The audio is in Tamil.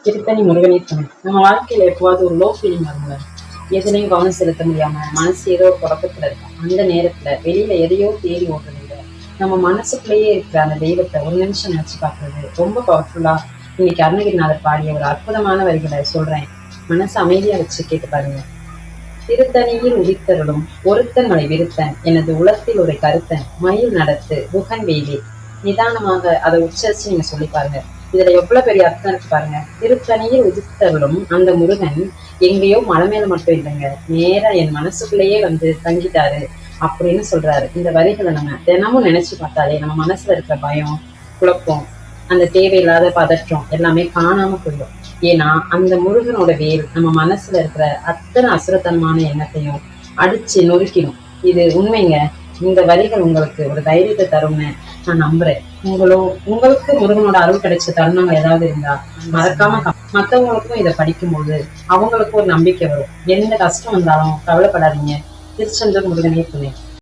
திருத்தணி முருகனே துணை. நம்ம வாழ்க்கையில எப்போவாவது ஒரு லோ ஃபீலிங் வரும்ல, எதுலையும் கவனம் செலுத்த முடியாம மனசு ஏதோ ஒரு குழப்பத்துல இருக்கும். அந்த நேரத்துல வெளியில எதையோ தேடி ஓடுறது இல்ல, நம்ம மனசுக்குள்ளேயே இருக்கிற அந்த தெய்வத்தை ஒரு நிமிஷம் நினைச்சு பார்க்கறது ரொம்ப பவர்ஃபுல்லா. இன்னைக்கு அருணகிரிநாதர் பாடிய ஒரு அற்புதமான வரிகளை சொல்றேன், மனசு அமைதியா வச்சு கேட்டு பாருங்க. திருத்தணியில் உதித்தருளும் ஒருத்தன் மலை விருத்தன், எனது உலகத்தில் ஒரு கருத்தன் மயில் நடத்து குகன் வேலி. நிதானமாக அதை உச்சரிச்சு நீங்க சொல்லி பாருங்க. இதுல எவ்வளவு பெரிய அர்த்தம் இருக்கு பாருங்க. திருத்தணியில் உதித்தருளும் அந்த முருகன் எங்கேயோ மலை மேல மட்டும் இல்லைங்க, நேரா என் மனசுக்குள்ளேயே வந்து தங்கிட்டாரு அப்படின்னு சொல்றாரு. இந்த வரிகளை நம்ம தினமும் நினைச்சு பார்த்தாலே நம்ம மனசுல இருக்கிற பயம், குழப்பம், அந்த தேவையில்லாத பதற்றம் எல்லாமே காணாம போயிடும். ஏன்னா அந்த முருகனோட வேல் நம்ம மனசுல இருக்கிற அத்தனை அசுரத்தனமான எண்ணத்தையும் அடிச்சு நொறுக்கிடும். இது உண்மைங்க. இந்த வரிகள் உங்களுக்கு ஒரு தைரியத்தை தரும்னு நான் நம்புறேன். உங்களுக்கு முருகனோட அருள் கிடைச்ச தருணங்கள் ஏதாவது இருந்தா மறக்காம மற்றவங்களுக்கும் இதை படிக்கும்போது அவங்களுக்கும் ஒரு நம்பிக்கை வரும். எந்த கஷ்டம் வந்தாலும் கவலைப்படாதீங்க. திருச்செந்தூர் முருகனே துணை.